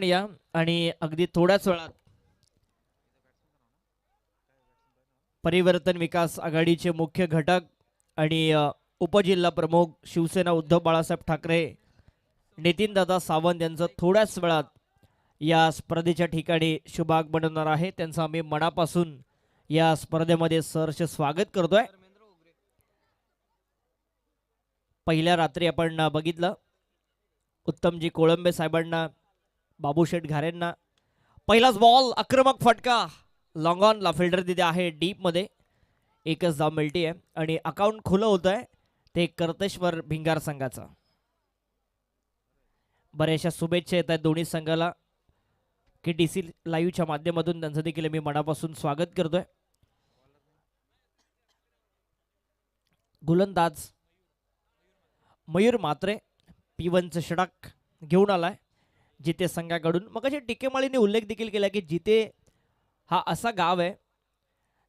या आणि अगदी थोड्याच वेळात परिवर्तन विकास आघाडीचे मुख्य घटक आणि उपजिल्हा प्रमुख शिवसेना उद्धव बाळासाहेब ठाकरे नितीनदादा सावंत यांचं थोड्याच वेळात या स्पर्धेच्या ठिकाणी शुभागमन होणार आहे. त्यांचं आम्ही मनापासून या स्पर्धेमध्ये सहर्ष स्वागत करतोय. पहिल्या रात्री आपण बघितलं उत्तमजी कोळंबे साहेबांना, बाबूशेठ घारेंना पहिलाच बॉल आक्रमक फटका लॉंग ऑनला फिल्डर तिथे आहे डीप मध्ये. एकच धाव मिळती आहे आणि अकाउंट खुलं होत आहे ते कर्तेश्वर भिंगार संघाचं. बऱ्याचशा शुभेच्छा येत आहेत दोन्ही संघाला की डीसी लाईव्हच्या माध्यमातून त्यांचं देखील मी मनापासून स्वागत करतोय. गोलंदाज मयूर मात्रे P1चं षटक घेऊन आलाय जिथे संघाकडून. मग अशा टिकेमाळीने उल्लेख देखील केला की जिथे हा असा गाव आहे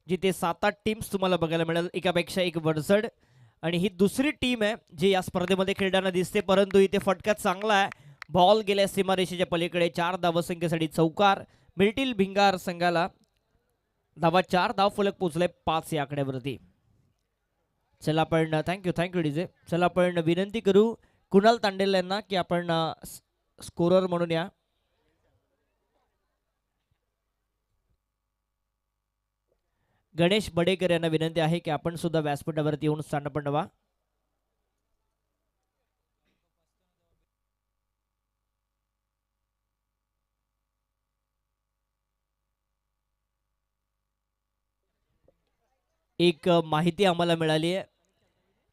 जिथे 7-8 टीम्स तुम्हाला बघायला मिळेल, एकापेक्षा एक वरचढ. आणि ही दुसरी टीम आहे जी या स्पर्धेमध्ये खेळताना दिसते, परंतु इथे फटका चांगला आहे. बॉल गेल्या सीमारेषेच्या पलीकडे 4 धावसंख्येसाठी चौकार मिळतील भिंगार संघाला. धावा 4 धाव फलक पोहोचले 5 या आकड्यावरती. चला आपण थँक्यू डीजे. चला आपण विनंती करू कुणाल तांडेल यांना की आपण स्कोरर म्हणून या. गणेश बडेकर यांना विनंती आहे की आपण सुद्धा व्यासपीठावरती येऊन स्थानपन्न व्हा. एक माहिती आम्हाला मिळाली आहे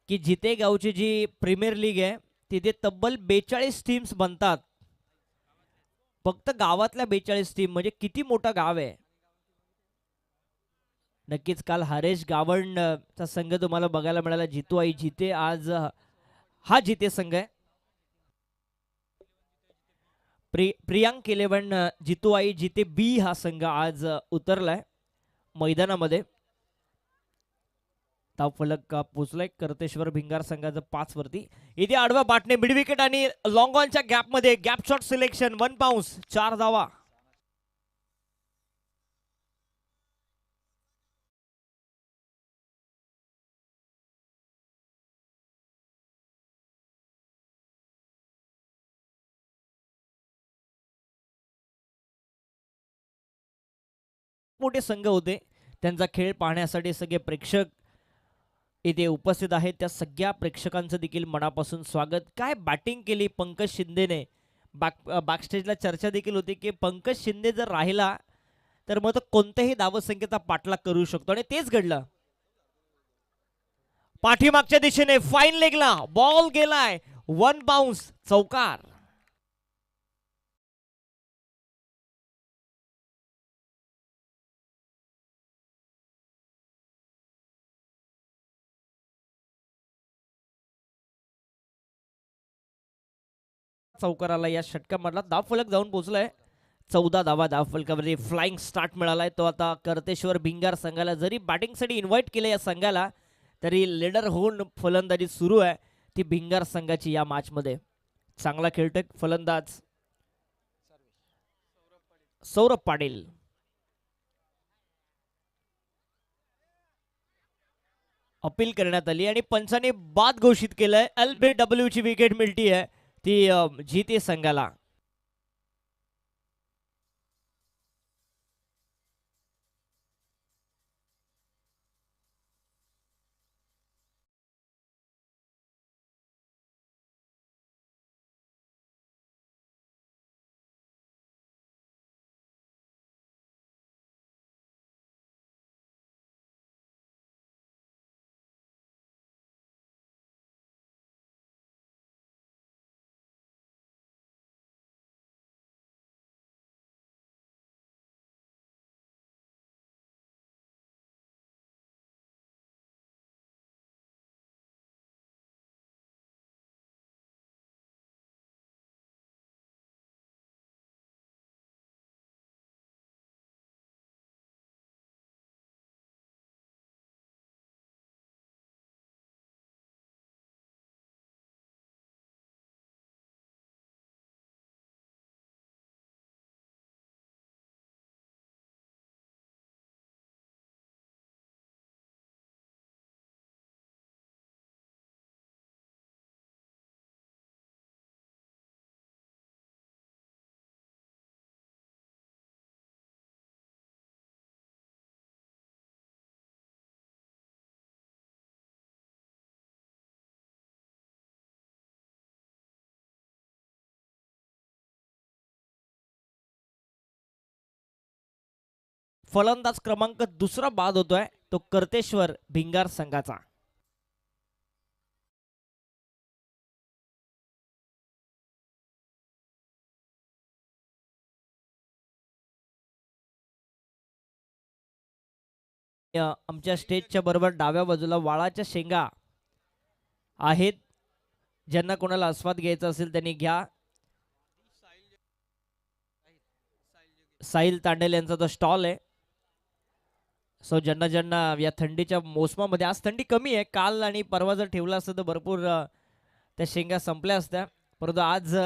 की जिथे गावची जी प्रीमियर लीग आहे तिथे तब्बल 42 टीम्स बनतात. फक्त गावातल्या 42 टीम म्हणजे किती मोठं गाव आहे. नक्कीच काल हरेश गावण चा संघ तुम्हाला बघायला मिळाला. जितू आई जिते आज हा जिते संघ आहे. प्रियांक 11 जितू आई जिते बी हा संघ आज उतरलाय मैदानामध्ये. धाव फलक पोचलाय कर्तेश्वर भिंगार संघाचं 5 वरती. इथे आडवा बाटणे मिड विकेट आणि लॉंग ऑनच्या गॅप मध्ये गॅप शॉट सिलेक्शन 1 बाउन्स 4 धावा. मोठे संघ होते त्यांचा खेळ पाहण्यासाठी सगळे प्रेक्षक इथे उपस्थित आहेत. त्या सगळ्या प्रेक्षकांचं देखील मनापासून स्वागत. काय बॅटिंग केली पंकज शिंदेने. बॅकस्टेजला चर्चा देखील होती की पंकज शिंदे जर राहिला तर मग तो कोणत्याही धावसंख्येचा पाठलाग करू शकतो आणि तेच घडलं. पाठीमागच्या दिशेने फाईन लेगला बॉल गेलाय 1 बाउन्स चौकार. चौकाराला या षटकामधला धाव फलक जाऊन पोहोचलाय 14 धावा धाव फलकावरती. फ्लाइंग स्टार्ट मिळालाय तो आता कर्तेश्वर भिंगार संघाला. जरी बॅटिंगसाठी इन्व्हाइट केलं या संघाला तरी लीडर होऊन फलंदाजी सुरू आहे ती भिंगार संघाची या मॅच मध्ये. चांगला खेळतोय फलंदाज सौरभ पाटील. अपील करण्यात आली आणि पंचाने बाद घोषित केलंय. LBW ची विकेट मिळती आहे ती जीते संघाला. फलंदाज क्रमांक दुसरा बाद होतोय तो कर्तेश्वर भिंगार संघाचा. आमच्या स्टेजच्या बरोबर डाव्या बाजूला वाळाच्या शेंगा आहेत. ज्यांना कोणाला आस्वाद घ्यायचा असेल त्यांनी घ्या. साहिल तांडेल यांचा तो स्टॉल आहे. सो ज्यांना ज्यांना या थंडीच्या मोसमामध्ये, आज थंडी कमी आहे, काल आणि परवा जर ठेवला असतं तर भरपूर त्या शेंगा संपल्या असत्या. परंतु आज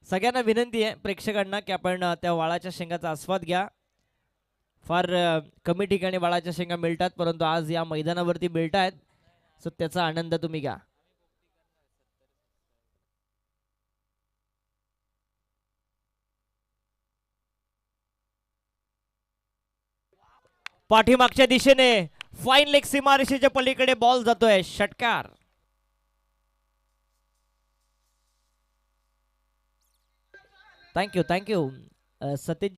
सगळ्यांना विनंती आहे प्रेक्षकांना की आपण त्या वाळाच्या शेंगाचा आस्वाद घ्या. फार कमी ठिकाणी वाळाच्या शेंगा मिळतात, परंतु आज या मैदानावरती मिळत आहेत. सो त्याचा आनंद तुम्ही घ्या. पाठीमागच्या दिशेने फाईन लेग सीमारेषेच्या पलीकडे बॉल जातोय. षटकार. Thank you thank you Satish.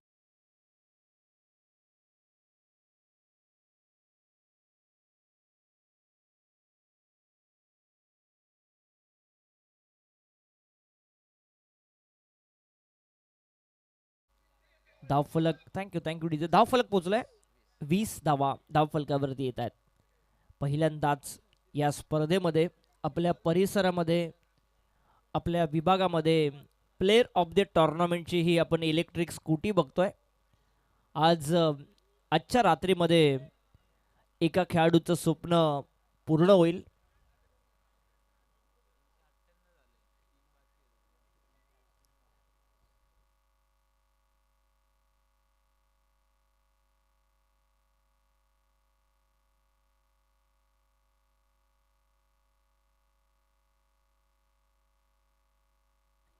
धावफलक. Thank you thank you DJ. धावफलक पोहोचलाय. 20 धावा धावफलकावरती येत आहेत. पहिल्यांदाच या स्पर्धेमध्ये आपल्या परिसरामध्ये, आपल्या विभागामध्ये प्लेअर ऑफ द टुर्नामेंटची ही आपण इलेक्ट्रिक स्कूटी बघतोय. आजच्या रात्रीमध्ये एका खेळाडूचं स्वप्न पूर्ण होईल.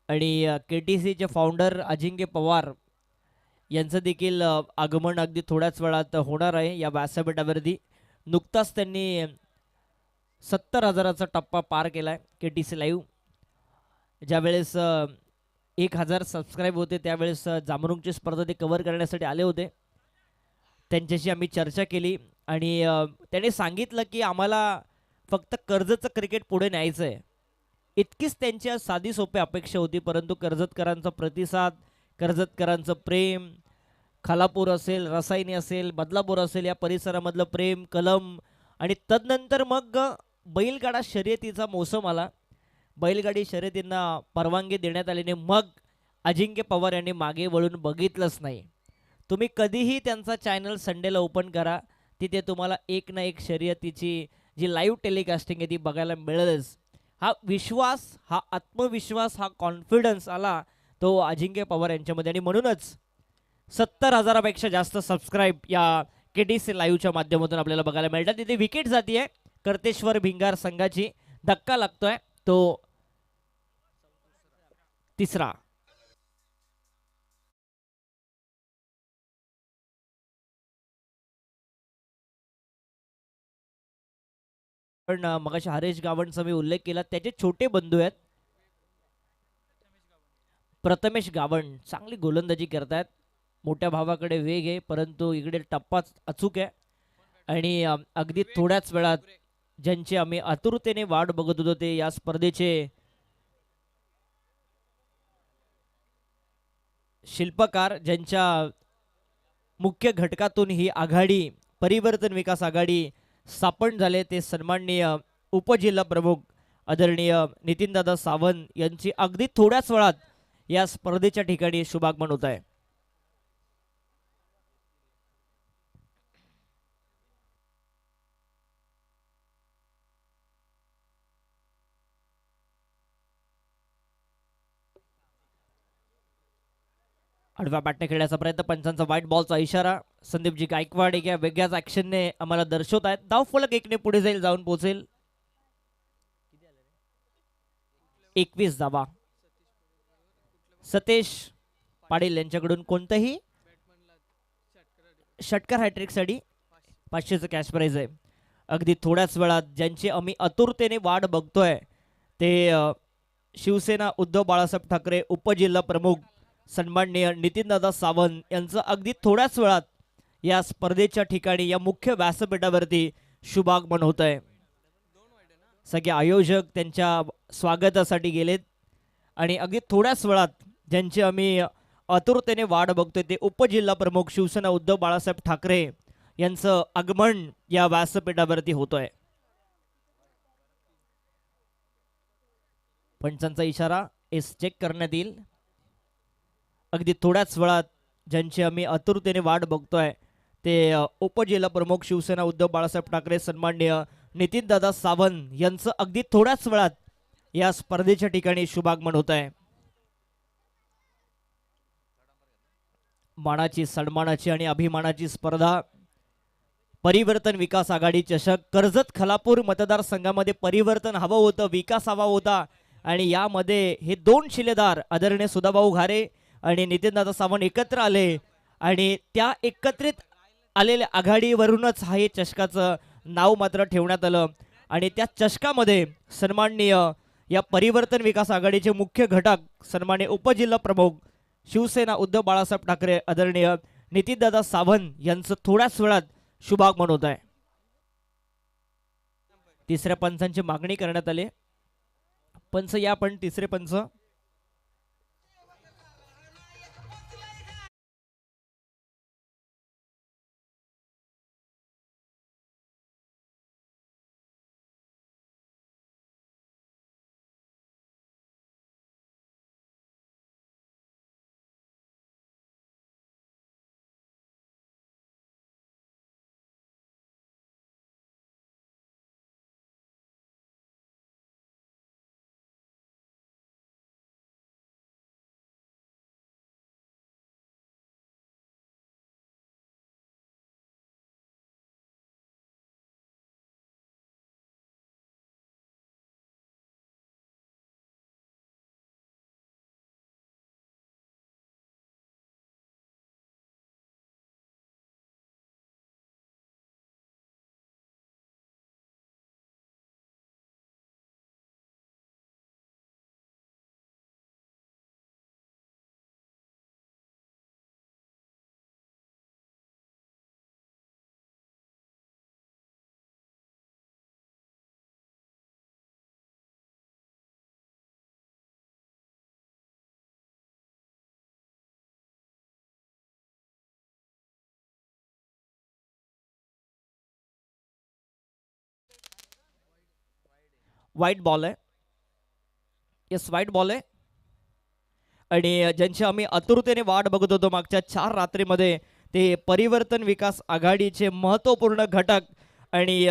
आणि KTCचे फाउंडर अजिंक्य पवार यांचं देखील आगमन अगदी थोड्याच वेळात होणार आहे या व्यासपीठावरती. नुकताच त्यांनी 70,000चा टप्पा पार केला आहे. KTC लाईव्ह ज्यावेळेस 1,000 सबस्क्राईब होते त्यावेळेस जामरुंगची स्पर्धा ते कव्हर करण्यासाठी आले होते. त्यांच्याशी आम्ही चर्चा केली आणि त्यांनी सांगितलं की आम्हाला फक्त कर्जतचं क्रिकेट पुढे न्यायचं आहे. इतकीच त्यांची साधी सोपी अपेक्षा होती. परंतु कर्जतकरांचा प्रतिसाद, कर्जतकरांचं प्रेम, खालापूर असेल, रसायनी असेल, बदलापूर असेल, या परिसरामधलं प्रेम, कलम, आणि तदनंतर मग बैलगाडा शर्यतीचा मोसम आला. बैलगाडी शर्यतींना परवानगी देण्यात आल्याने मग अजिंक्य पवार यांनी मागे वळून बघितलंच नाही. तुम्ही कधीही त्यांचा चॅनल संडेला ओपन करा, तिथे तुम्हाला एक ना एक शर्यतीची जी लाईव्ह टेलिकास्टिंग आहे ती बघायला मिळेलच. हा विश्वास, हा आत्मविश्वास, हा कॉन्फिडन्स आला तो अजिंक्य पवार यांच्यामध्ये. आणि म्हणूनच 70,000पेक्षा जास्त सबस्क्राईब या KTC लाईव्हच्या माध्यमातून आपल्याला बघायला मिळतात. तिथे विकेट जातीये कर्तेश्वर भिंगार संघाची. धक्का लागतोय तो तिसरा. पण मगाशी हरेश गावणचा मी उल्लेख केला, त्याचे छोटे बंधू आहेत प्रथमेश गावण. चांगली गोलंदाजी करतात. मोठ्या भावाकडे वेग आहे, परंतु इकडे टप्पाच अचूक आहे. आणि अगदी थोड्याच वेळात ज्यांची आम्ही आतुरतेने वाट बघत होतो ते या स्पर्धेचे शिल्पकार, ज्यांच्या मुख्य घटकातून ही आघाडी, परिवर्तन विकास आघाडी स्थापन झाले, ते सन्माननीय उपजिल्हा प्रमुख आदरणीय नितीनदादा सावंत यांची अगदी थोड्याच वेळात या स्पर्धेच्या ठिकाणी शुभागमन होत आहे. आडव्या बॅटने खेळण्याचा प्रयत्न, पंचांचा व्हाईट बॉलचा इशारा. संदीपजी गायकवाड एका वेगळ्याच ऍक्शनने आम्हाला दर्शवत आहेत. धाव फलक 1ने पुढे जाईल, जाऊन पोहोचेल. 21 धावा. सतेश पाटील यांच्याकडून कोणतंही षटकार हॅट्रिकसाठी 500चं कॅश प्राइज आहे. अगदी थोड्याच वेळात ज्यांची आम्ही आतुरतेने वाट बघतोय ते शिवसेना उद्धव बाळासाहेब ठाकरे उपजिल्हा प्रमुख सन्माननीय नितीनदादा सावंत यांचं अगदी थोड्याच वेळात या स्पर्धेच्या ठिकाणी या मुख्य व्यासपीठावरती शुभागमन होत आहे. सगळे आयोजक त्यांच्या स्वागतासाठी गेलेत आणि अगदी थोड्याच वेळात ज्यांची आम्ही आतुरतेने वाट बघतोय ते उपजिल्हा प्रमुख शिवसेना उद्धव बाळासाहेब ठाकरे यांचं आगमन या व्यासपीठावरती होतोय. पंचांचा इशारा एस चेक करण्यात येईल. अगदी थोड्याच वेळात ज्यांची आम्ही आतुरतेने वाट बघतोय ते उपजिल्हा प्रमुख शिवसेना उद्धव बाळासाहेब ठाकरे सन्माननीय नितीनदादा सावंत यांचं अगदी थोड्याच वेळात या स्पर्धेच्या ठिकाणी शुभागमन होत आहे. मानाची सन्मानाची आणि अभिमानाची स्पर्धा परिवर्तन विकास आघाडी चषक कर्जत खालापूर मतदारसंघामध्ये परिवर्तन हवं होतं, विकास हवा होता आणि यामध्ये हे दोन शिलेदार आदरणीय सुधाभाऊ घारे आणि नितीनदादा सावंत एकत्र आले आणि त्या एकत्रित आलेल्या आघाडीवरूनच हे चषकाचं नाव मात्र ठेवण्यात आलं आणि त्या चषकामध्ये सन्माननीय या परिवर्तन विकास आघाडीचे मुख्य घटक सन्माननीय उपजिल्हा प्रमुख शिवसेना उद्धव बाळासाहेब ठाकरे आदरणीय नितीनदादा सावंत यांचं थोड्याच वेळात शुभागमन होत आहे. तिसऱ्या पंचांची मागणी करण्यात आली. पंच या पण तिसरे पंच व्हाईट बॉल आहे. येस व्हाईट बॉल आहे आणि ज्यांची आम्ही आतुरतेने वाट बघत होतो मागच्या 4 रात्रीमध्ये ते परिवर्तन विकास आघाडीचे महत्त्वपूर्ण घटक आणि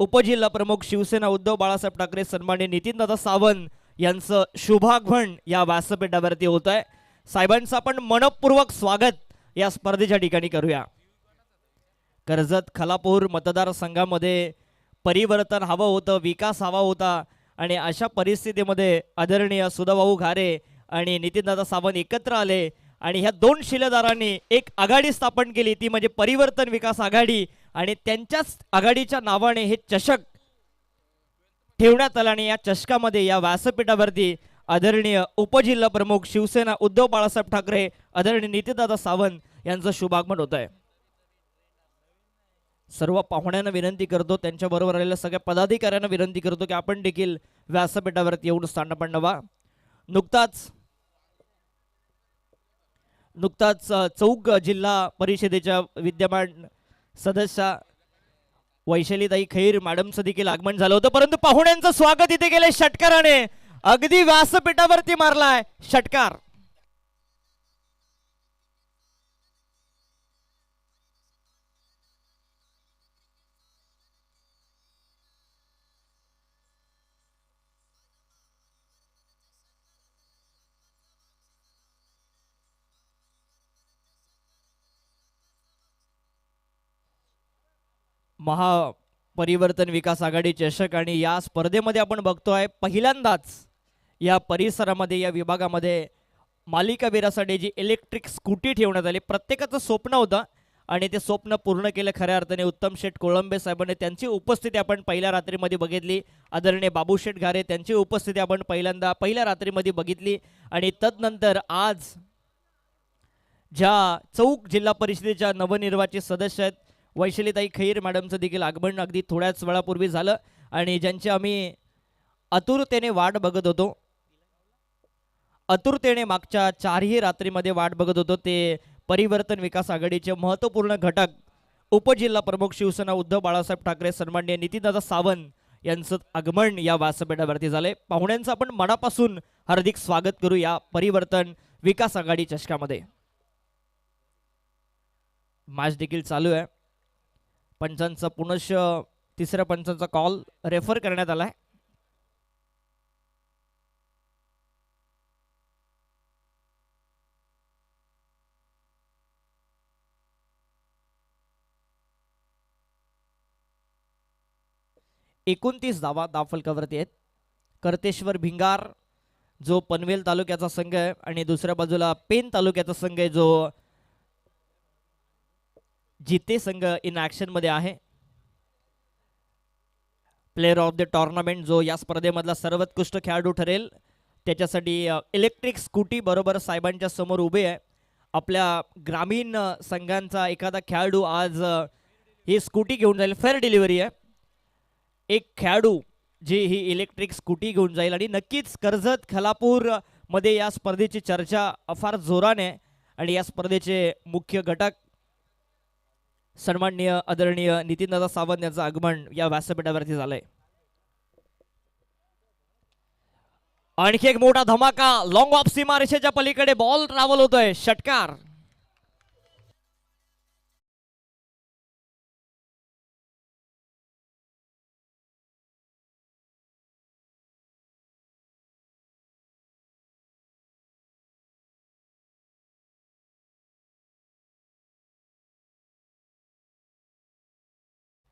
उपजिल्हा प्रमुख शिवसेना उद्धव बाळासाहेब ठाकरे सन्माननीय नितीनदादा सावंत यांचं शुभागमन या व्यासपीठावरती होत आहे. साहेबांचं आपण मनपूर्वक स्वागत या स्पर्धेच्या ठिकाणी करूया. कर्जत खालापूर मतदारसंघामध्ये परिवर्तन हवं होतं, विकास हवा होता आणि अशा परिस्थितीमध्ये आदरणीय सुधाभाऊ घारे आणि नितीनदादा सावंत एकत्र आले आणि ह्या दोन शिलेदारांनी एक आघाडी स्थापन केली, ती म्हणजे परिवर्तन विकास आघाडी आणि त्यांच्याच आघाडीच्या नावाने हे चषक ठेवण्यात आलं आणि या चषकामध्ये या व्यासपीठावरती आदरणीय उपजिल्हा प्रमुख शिवसेना उद्धव बाळासाहेब ठाकरे आदरणीय नितीनदादा सावंत यांचं शुभागमन होत आहे. सर्व पाहुण्यांना विनंती करतो, त्यांच्याबरोबर आलेल्या सगळ्या पदाधिकाऱ्यांना विनंती करतो की आपण देखील व्यासपीठावरती येऊन स्थानपन्न व्हा. नुकताच चौक जिल्हा परिषदेच्या विद्यमान सदस्य वैशालीताई खैर मॅडमचं देखील आगमन झालं होतं, परंतु पाहुण्यांचं स्वागत इथे केलंय षटकाराने. अगदी व्यासपीठावरती मारलाय षटकार. महापरिवर्तन विकास आघाडी चषक आणि या स्पर्धेमध्ये आपण बघतोय पहिल्यांदाच या परिसरामध्ये या विभागामध्ये मालिकावीरासाठी जी इलेक्ट्रिक स्कूटी ठेवण्यात आली. प्रत्येकाचं स्वप्न होतं आणि ते स्वप्न पूर्ण केलं खऱ्या अर्थाने. उत्तम शेठ कोळंबे साहेबांनी त्यांची उपस्थिती आपण पहिल्या रात्रीमध्ये बघितली. आदरणीय बाबूशेठ घारे त्यांची उपस्थिती आपण पहिल्या रात्रीमध्ये बघितली आणि तदनंतर आज ज्या चौक जिल्हा परिषदेच्या नवनिर्वाचित सदस्य आहेत वैशालीताई खैर मॅडमचं देखील आगमन अगदी थोड्याच वेळापूर्वी झालं आणि ज्यांची आम्ही आतुरतेने वाट बघत होतो, आतुरतेने मागच्या 4ही रात्रीमध्ये वाट बघत होतो, ते परिवर्तन विकास आघाडीचे महत्त्वपूर्ण घटक उपजिल्हा प्रमुख शिवसेना उद्धव बाळासाहेब ठाकरे सन्माननीय नितीनदादा सावंत यांचं आगमन या व्यासपीठावरती झाले. पाहुण्यांचं आपण मनापासून हार्दिक स्वागत करू या परिवर्तन विकास आघाडी चषकामध्ये. मॅच देखील चालू आहे. पंचांचा पुनश्च तिसऱ्या पंचांचा कॉल रेफर करण्यात आलाय. एकोणतीस धावा धावफलकावरती आहेत. करतेश्वर भिंगार जो पनवेल तालुक्याचा संघ आहे आणि दुसऱ्या बाजूला पेन तालुक्याचा संघ आहे जो जिते संघ इन ऍक्शन मध्ये आहे. प्लेअर ऑफ द टुर्नामेंट जो या स्पर्धेमधला सर्वोत्कृष्ट खेळाडू ठरेल त्याच्यासाठी इलेक्ट्रिक स्कूटी बरोबर साहेबांच्या समोर उभे आहे. आपल्या ग्रामीण संघांचा एखादा खेळाडू आज ही स्कूटी घेऊन जाईल. फेअर डिलिव्हरी आहे. एक खेळाडू जी ही इलेक्ट्रिक स्कूटी घेऊन जाईल आणि नक्कीच कर्जत खालापूर मध्ये या स्पर्धेची चर्चा फार जोराने आणि या स्पर्धेचे मुख्य घटक सन्माननीय आदरणीय नितीनदादा सावंत यांचं आगमन या व्यासपीठावरती झालंय. आणखी एक मोठा धमाका. लॉंग ऑफ सीमारेषेच्या पलीकडे बॉल ट्रॅव्हल होतोय. षटकार.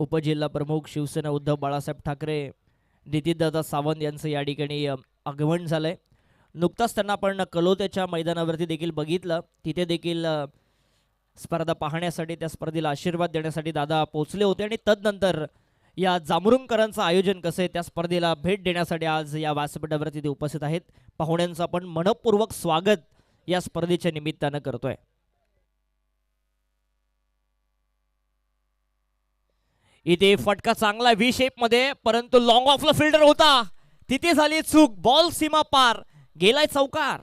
उपजिल्हा प्रमुख शिवसेना उद्धव बाळासाहेब ठाकरे नितीनदादा सावंत यांचं या ठिकाणी आगमन झालंय. नुकताच त्यांना आपण कलोत्याच्या मैदानावरती देखील बघितलं. तिथे देखील स्पर्धा पाहण्यासाठी त्या स्पर्धेला आशीर्वाद देण्यासाठी दादा पोहोचले होते आणि तदनंतर या जांभरुणकरांचं आयोजन कसं आहे त्या स्पर्धेला भेट देण्यासाठी आज या व्यासपीठावरती ते उपस्थित आहेत. पाहुण्यांचं आपण मनपूर्वक स्वागत या स्पर्धेच्या निमित्तानं करतोय. इथे फटका चांगला व्ही शेप मध्ये परंतु लॉंग ऑफला फिल्डर होता. तिथे झाली चूक. बॉल सीमा पार गेलाय चौकार.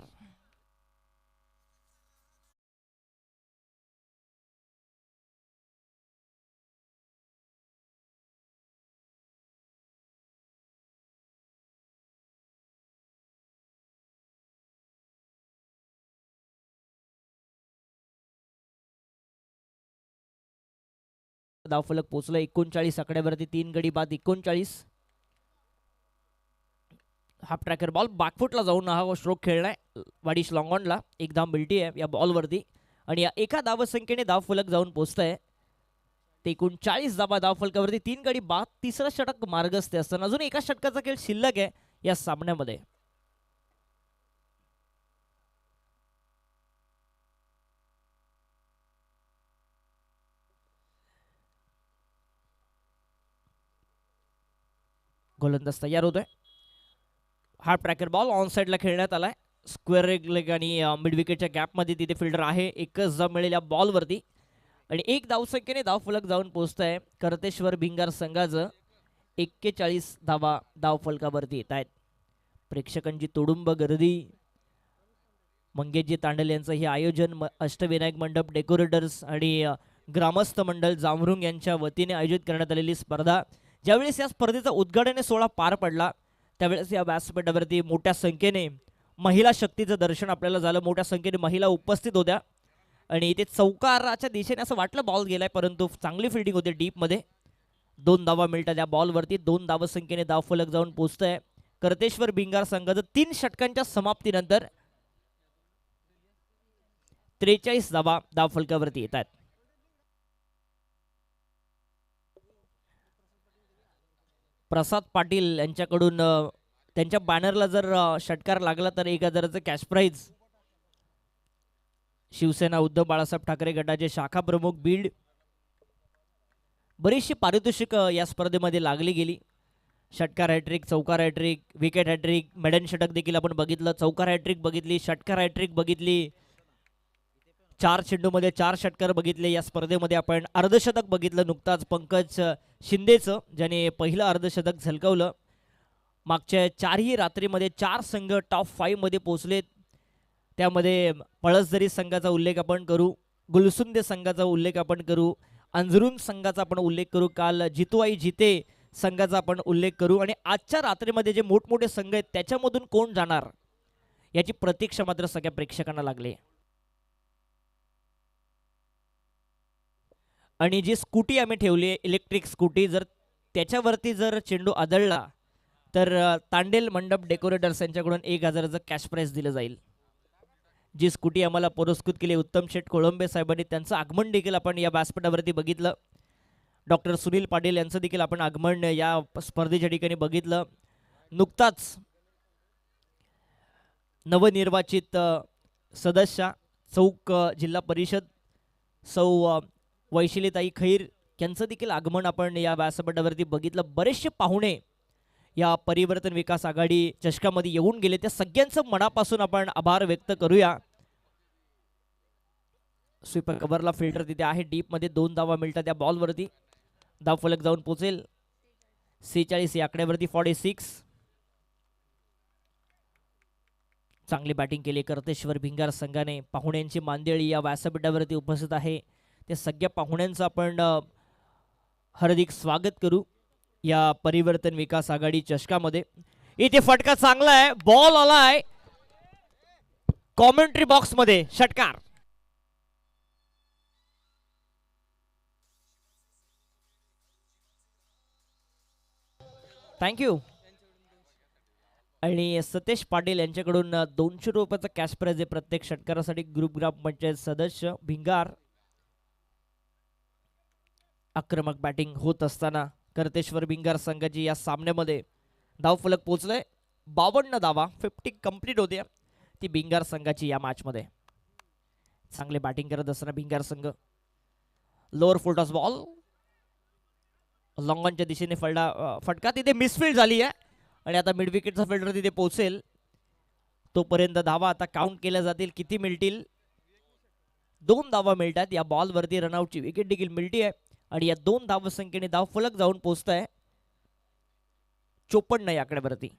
धावफलक पोहोचला 39 आकड्यावरती 3 गडी बाद 39. हाफ ट्रॅकर बॉल बॅकफुटला जाऊन हा स्ट्रोक खेळलाय वाडिश लॉंगॉनला. एक धाव मिळती आहे या बॉलवरती आणि या एका धावसंख्येने धावफलक जाऊन पोहोचतंय 39 धावा धावफलकावरती 3 गडी बाद. तिसरा षटक मार्गस्थ असताना अजून एका षटकाचा खेळ शिल्लक आहे या सामन्यामध्ये. गोलंदाज तयार होतोय. हाफ ट्रॅकर बॉल ऑन साइडला खेळण्यात आलाय. स्क्वेअर लेग आणि मिड विकेटच्या गॅपमध्ये तिथे फिल्डर आहे. एकच धाव मिळेल या बॉलवरती आणि एक धावसंख्येने धावफलक जाऊन पोहोचतंय करतेश्वर भिंगार संघाचं. 41 धावा धावफलकावरती येत आहेत. प्रेक्षकांची तुडुंब गर्दी. मंगेशजी तांडल यांचं हे आयोजन अष्टविनायक मंडप डेकोरेटर्स आणि ग्रामस्थ मंडळ जांभरुंग यांच्या वतीने आयोजित करण्यात आलेली स्पर्धा. ज्यावेळेस या स्पर्धेचा उद्घाटन सोहळा पार पडला त्यावेळेस या व्यासपीठावरती मोठ्या संख्येने महिला शक्तीचं दर्शन आपल्याला झालं. मोठ्या संख्येने महिला उपस्थित होत्या आणि इथे चौकाराच्या दिशेने असं वाटलं बॉल गेलाय परंतु चांगली फिल्डिंग होते डीपमध्ये. 2 धावा मिळतात या बॉलवरती. 2 धावसंख्येने धावफलक जाऊन पोहोचतंय करतेश्वर भिंगार संघाचं. 3 षटकांच्या समाप्तीनंतर 43 धावा धावफलकावरती येत आहेत. प्रसाद पाटील यांच्याकडून त्यांच्या बॅनरला जर षटकार लागला तर 1000चं कॅश प्राइज. शिवसेना उद्धव बाळासाहेब ठाकरे गटाचे शाखा प्रमुख बीड. बरीचशी पारितोषिक या स्पर्धेमध्ये लागली गेली. षटकार हॅट्रिक, चौकार हॅट्रिक, विकेट हॅट्रिक, मेडन षटक देखील आपण बघितलं. चौकार हॅट्रिक बघितली, षटकार हॅट्रिक बघितली. 4 चेंडूमध्ये 4 षटकार बघितले. या स्पर्धेमध्ये आपण अर्धशतक बघितलं नुकताच पंकज शिंदेचं, ज्याने पहिलं अर्धशतक झलकवलं. मागच्या 4ही रात्रीमध्ये 4 संघ टॉप 5 मध्ये पोहोचलेत. त्यामध्ये पळसदरी संघाचा उल्लेख आपण करू, गुलसुंदे संघाचा उल्लेख आपण करू, अंजरून संघाचा आपण उल्लेख करू, काल जितूआई जिते संघाचा आपण उल्लेख करू, आणि आजच्या रात्रीमध्ये जे मोठमोठे संघ आहेत त्याच्यामधून कोण जाणार याची प्रतीक्षा मात्र सगळ्या प्रेक्षकांना लागली. आणि जी स्कूटी आम्ही ठेवली आहे इलेक्ट्रिक स्कूटी, जर त्याच्यावरती जर चेंडू आदळला तर तांडेल मंडप डेकोरेटर्स यांच्याकडून 1000चं कॅश प्राइज दिलं जाईल. जी स्कूटी आम्हाला पुरस्कृत केली उत्तम शेठ कोळंबे साहेबांनी, त्यांचं आगमन देखील आपण या व्यासपीठावरती बघितलं. डॉक्टर सुनील पाटील यांचं देखील आपण आगमन या स्पर्धेच्या ठिकाणी बघितलं. नुकताच नवनिर्वाचित सदस्य चौक जिल्हा परिषद सौ वैशिलीताई खैर यांचं देखील आगमन आपण या व्यासपीठावरती बघितलं. बरेचसे पाहुणे या परिवर्तन विकास आघाडी चषकामध्ये येऊन गेले, त्या सगळ्यांचं मनापासून आपण आभार व्यक्त करूया. स्वीपर कव्हरला फिल्टर तिथे आहे, डीप मध्ये 2 धावा मिळतात त्या बॉलवरती. धाव फलक जाऊन पोहोचेल 46 या आकड्यावरती 46. चांगली बॅटिंग केली कर्तेश्वर भिंगार संघाने. पाहुण्यांची मांदेळी या व्यासपीठावरती उपस्थित आहे, त्या सगळ्या पाहुण्यांचं आपण हार्दिक स्वागत करू या परिवर्तन विकास आघाडी चषकामध्ये. इथे फटका चांगला आहे, बॉल आलाय कॉमेंट्री बॉक्स मध्ये, षटकार. थँक्यू. आणि सतेश पाटील यांच्याकडून 200 रुपयाचा कॅश प्राइज आहे प्रत्येक षटकारासाठी. ग्रुप ग्रामपंचायत सदस्य भिंगार. आक्रमक बॅटिंग होत असताना कर्तेश्वर भिंगार संघाची या सामन्यामध्ये धाव फलक पोहोचलाय 52 धावा, 50 कंप्लीट होते ती भिंगार संघाची या मॅच मध्ये. चांगले बॅटिंग करत असताना भिंगार संघ. लोअर फुलटॉस बॉल लॉंगॉनच्या दिशेने फटका तिथे मिसफील्ड झाली आहे आणि आता मिड विकेटचा फिल्डर तिथे पोहोचेल. तोपर्यंत धावा आता काउंट केल्या जातील. किती मिळतील? 2 धावा मिळतात. या बॉलवरती रनआउटची विकेट देखील मिळते आहे आणि या 2 धावसंख्येने धाव फलक जाऊन पोहोचत आहे 54 या आकड्यावरती.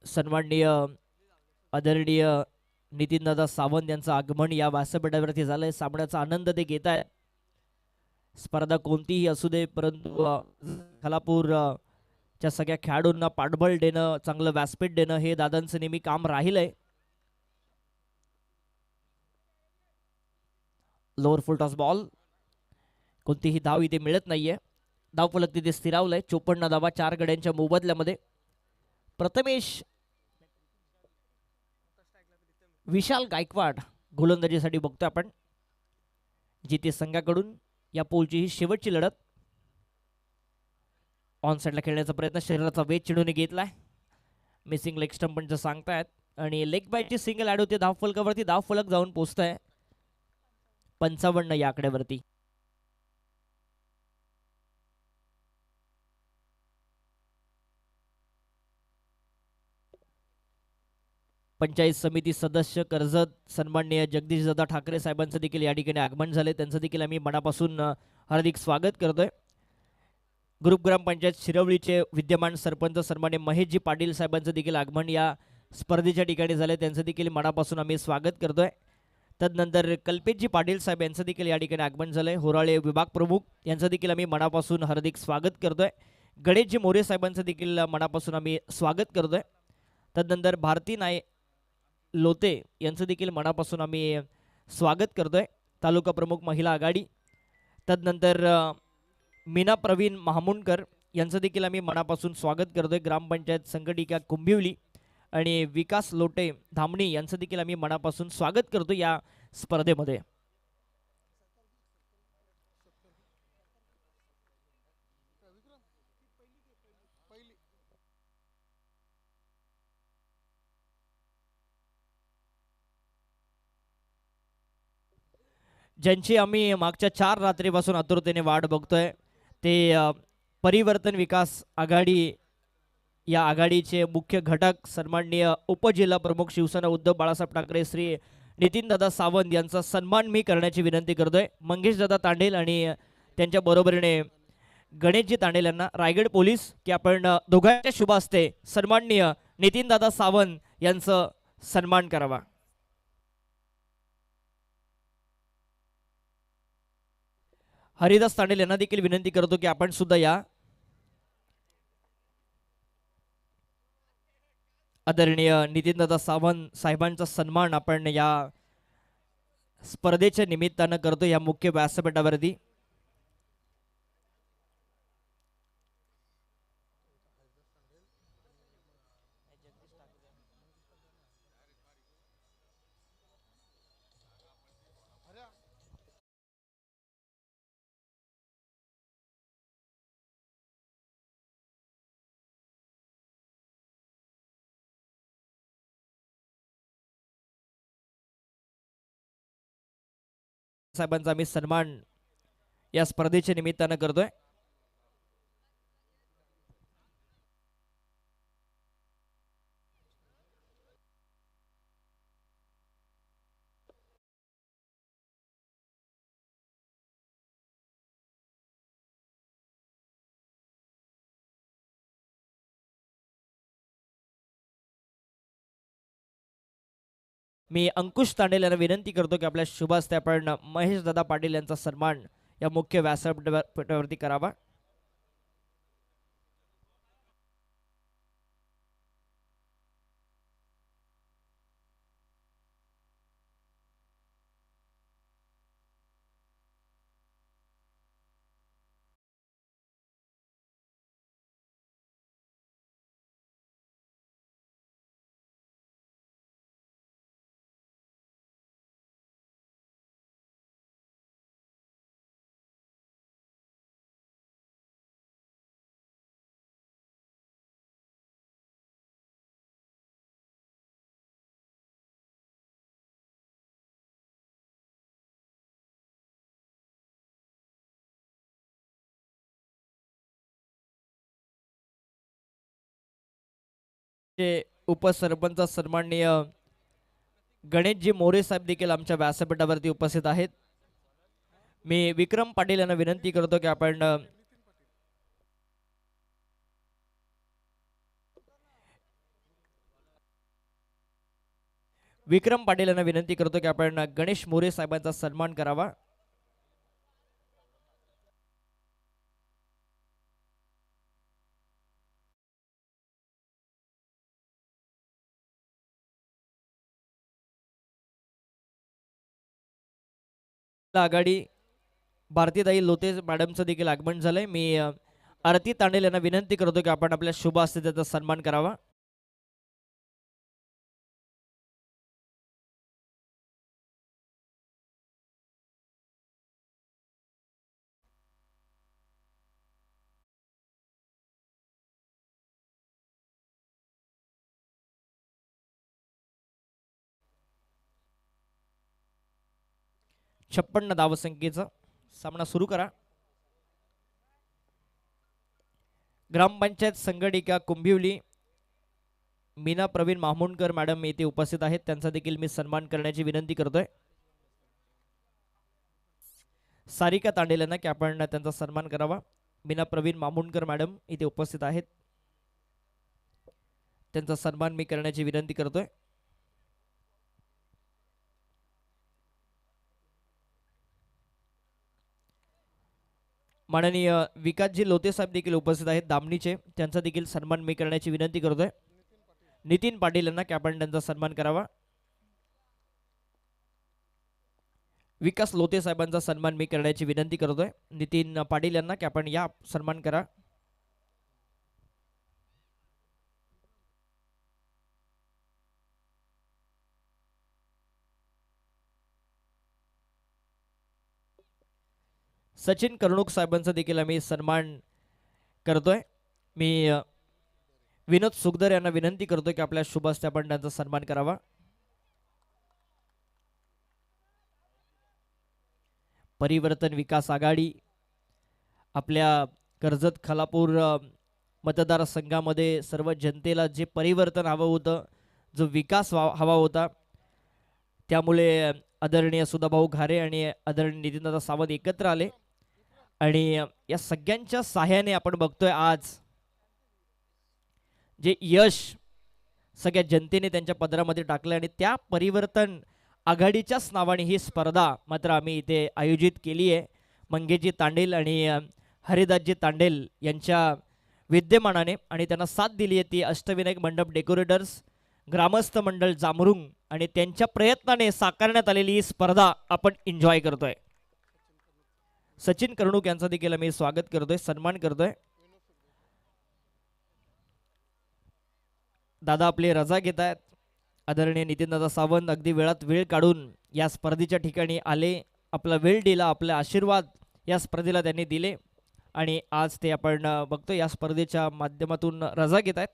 सन्माननीय आदरणीय नितीनदादा सावंत यांचं आगमन या व्यासपीठावरती झालंय. सामन्याचा आनंद ते घेत आहे. स्पर्धा कोणतीही असू दे, परंतु खालापूरच्या सगळ्या खेळाडूंना पाठबळ देणं, चांगलं व्यासपीठ देणं हे दादांचं नेहमी काम राहिलंय. लोअर फुल टॉस बॉल, कोणतीही धाव इथे मिळत नाहीये. धाव फलक तिथे स्थिरावलाय 54 धावा 4 गड्यांच्या मोबदल्यामध्ये. प्रथमेश विशाल गायकवाड गोलंदाजीसाठी बघतोय आपण. जिथे संघाकडून या पोलची ही शेवटची लढत. ऑन साइडला खेळण्याचा प्रयत्न, शरीराचा वेध चेंडूने घेतलाय. मिसिंग लेग स्टंप पण सांगतायत आणि लेग बायची सिंगल ऍड होते धाव फलकावरती. धाव फलक जाऊन पोहोचत आहे 55 या आकड्यावरती. पंचायत समिती सदस्य कर्जत सन्माननीय जगदीश दादा ठाकरे साहेबांचं देखील या ठिकाणी आगमन झाले. त्यांचं देखील आम्ही मनापासून हार्दिक स्वागत करतोय. ग्रुप ग्रामपंचायत शिरवळीचे विद्यमान सरपंच सन्माननीय महेशजी पाटील साहेबांचं देखील आगमन या स्पर्धेच्या ठिकाणी झाले. त्यांचं देखील मनापासून आम्ही स्वागत करतोय. तदनंतर कल्पेशजी पाटील साहेब यांचं देखील या ठिकाणी आगमन झालंय. होराळे विभाग प्रमुख यांचं देखील आम्ही मनापासून हार्दिक स्वागत करतोय. गणेशजी मोरे साहेबांचं देखील मनापासून आम्ही स्वागत करतोय. तदनंतर भारती लोते यांचं देखील मनापासून आम्ही स्वागत करतोय. तालुका प्रमुख महिला आघाडी. तदनंतर मीना प्रवीण महामुंडकर यांचं देखील आम्ही मनापासून स्वागत करतोय. ग्रामपंचायत संघटिका कुंभिवली आणि विकास लोटे धामणी यांचं देखील आम्ही मनापासून स्वागत करतो या स्पर्धेमध्ये. ज्यांची आम्ही मागच्या 4 रात्रीपासून आतुरतेने वाट बघतोय ते परिवर्तन विकास आघाडी या आघाडीचे मुख्य घटक सन्माननीय उपजिल्हा प्रमुख शिवसेना उद्धव बाळासाहेब ठाकरे श्री नितीनदादा सावंत यांचा सन्मान मी करण्याची विनंती करतोय. मंगेशदादा तांडेल आणि त्यांच्या बरोबरीने गणेशजी तांडेल यांना रायगड पोलीस की आपण दोघांच्या शुभ हस्ते सन्माननीय नितीनदादा सावंत यांचं सन्मान करावा. हरिदास तांडेल यांना देखील विनंती करतो की आपण सुद्धा या. आदरणीय नितीनदादा सावंत साहेबांचा सन्मान आपण या स्पर्धेच्या निमित्तानं करतो या मुख्य व्यासपीठावरती. साहेबांचा मी सन्मान या स्पर्धेच्या निमित्तानं करतोय. मी अंकुश तांडेल यांना विनंती करतो की आपल्या शुभ हस्ते आपण महेश दादा पाटील यांचा सन्मान या मुख्य व्यासपीठावरती करावा. उपसरपंच सन्माननीय गणेशजी मोरे साहेब देखील आमच्या व्यासपीठावरती उपस्थित आहेत. मी विक्रम पाटील यांना विनंती करतो की आपण विक्रम पाटील यांना विनंती करतो की आपण गणेश मोरे साहेबांचा सन्मान करावा. आघाडी भारतीताई लोते मॅडमचं देखील आगमन झालंय. मी आरती तांडेल यांना विनंती करतो की आपण आपल्या शुभ हस्ते त्याचा सन्मान करावा. छप्पन्न धावसंख्येचा सामना सुरू करा. ग्रामपंचायत संघटिका कुंभिवली मीना प्रवीण मामुंडकर मॅडम येथे उपस्थित आहेत. त्यांचा देखील मी सन्मान करण्याची विनंती करतोय. सारिका तांडेल यांना की आपण त्यांचा सन्मान करावा. मीना प्रवीण मामुंडकर मॅडम इथे उपस्थित आहेत. त्यांचा सन्मान मी करण्याची विनंती करतोय. माननीय विकासजी लोते साहेब देखील उपस्थित आहेत दामणीचे. त्यांचा देखील सन्मान मी करण्याची विनंती करतोय. नितीन पाटील यांना की आपण त्यांचा सन्मान करावा. विकास लोते साहेबांचा सन्मान मी करण्याची विनंती करतोय. नितीन पाटील यांना की आपण या सन्मान करा. सचिन कर्णुक साहेबांचा देखील आम्ही सन्मान करतोय. मी विनोद सुखदर यांना विनंती करतोय की आपल्या शुभ हस्ते आपण त्यांचा सन्मान करावा. परिवर्तन विकास आघाडी आपल्या कर्जत खालापूर मतदारसंघामध्ये सर्व जनतेला जे परिवर्तन हवं होतं, जो विकास हवा होता, त्यामुळे आदरणीय सुधाभाऊ घारे आणि आदरणीय नितीनदादा सावंत एकत्र आले आणि या सगळ्यांच्या सहाय्याने आपण बघतोय आज जे यश सगळ्या जनतेने त्यांच्या पदरामध्ये टाकलं आणि त्या परिवर्तन आघाडीच्याच नावाने ही स्पर्धा मात्र आम्ही इथे आयोजित केली आहे. मंगेशजी तांडेल आणि हरिदासजी तांडेल यांच्या विद्यमानाने आणि त्यांना साथ दिली आहे ती अष्टविनायक मंडप डेकोरेटर्स, ग्रामस्थ मंडळ जामरुंग आणि त्यांच्या प्रयत्नाने साकारण्यात आलेली ही स्पर्धा आपण एन्जॉय करतोय. सचिन कर्णुक यांचा देखील मी स्वागत करतोय, सन्मान करतोय. दादा आपली रजा घेत आहेत. आदरणीय नितीनदादा सावंत अगदी वेळात वेळ काढून या स्पर्धेच्या ठिकाणी आले, आपला वेळ दिला, आपले आशीर्वाद या स्पर्धेला त्यांनी दिले आणि आज ते आपण बघतो या स्पर्धेच्या माध्यमातून रजा घेत आहेत.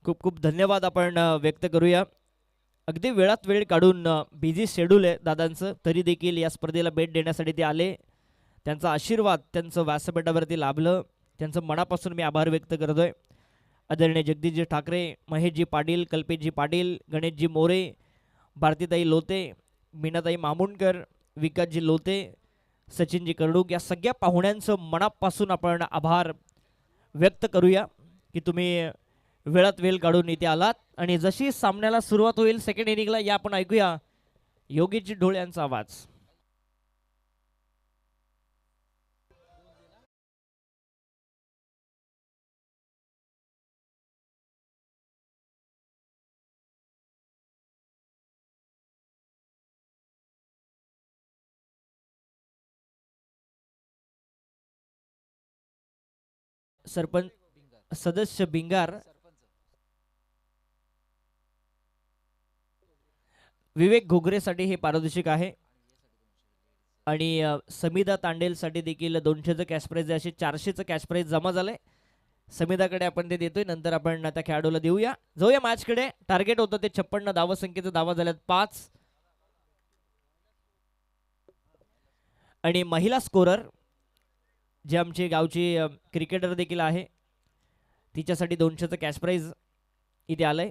खूप खूप धन्यवाद आपण व्यक्त करूया. अगदी वेळात वेळ काढून बिझी शेड्यूल आहे दादांचं, तरी देखील या स्पर्धेला भेट देण्यासाठी ते आले. त्यांचा आशीर्वाद त्यांचं व्यासपीठावरती लाभलं, त्यांचं मनापासून मी आभार व्यक्त करतोय. आदरणीय जगदीशजी ठाकरे, महेशजी पाटील, कल्पेशजी पाटील, गणेशजी मोरे, भारतीताई लोते, मीनाताई मामुंडकर, विकासजी लोते, सचिनजी कर्णुक या सगळ्या पाहुण्यांचं मनापासून आपण आभार व्यक्त करूया की तुम्ही वेळात वेळ काढून इथे आलात. आणि जशी सामन्याला सुरुवात होईल सेकंड इनिंगला, या आपण ऐकूया योगेशजी ढोळे यांचा आवाज. सरपंच सदस्य भिंगार, विवेक घोगरेसाठी हे पारितोषिक आहे आणि समिधा तांडेलसाठी देखील 200चं कॅश प्राइज आहे, असे 400चं कॅश प्राइज जमा झालंय. समिधाकडे आपण ते देतोय, नंतर आपण त्या खेळाडूला देऊया. जाऊया मॅचकडे. टार्गेट होतं ते 56 धावसंख्येचं, धावा झाल्यात 5 आणि महिला स्कोरर जे आमची गावची क्रिकेटर देखील आहे, तिच्यासाठी 200चं कॅश प्राइज इथे आलंय.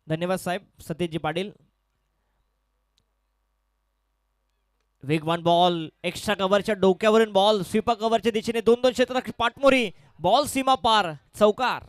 धन्यवाद साहेब. सतीशजी पाटील. वेगवान बॉल, एक्स्ट्रा कव्हरच्या डोक्यावरून बॉल, स्वीपर कव्हरच्या दिशेने 2-2 क्षेत्रात पाठमोरी, बॉल सीमा पार, चौकार.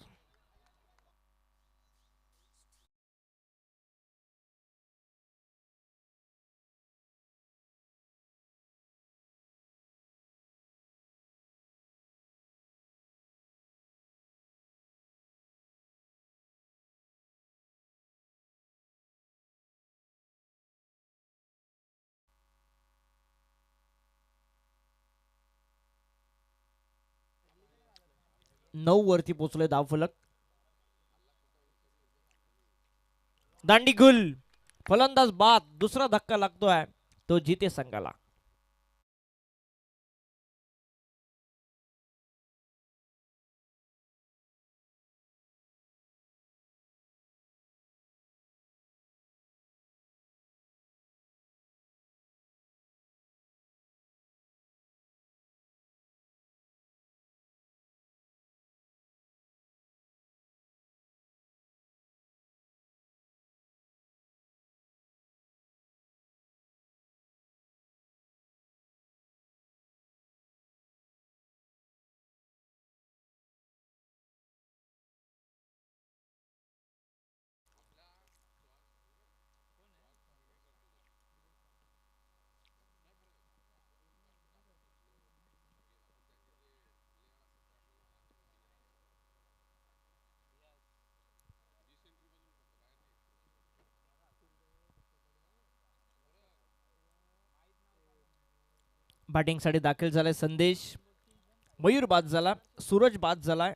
नऊ वरती पोहोचलोय धावफलक. दांडी गुल, फलंदाज बाद, दुसरा धक्का लागतोय तो जिते संघाला. बॅटिंगसाठी दाखल झालाय संदेश, मयूर बाद झाला, सूरज बाद झालाय,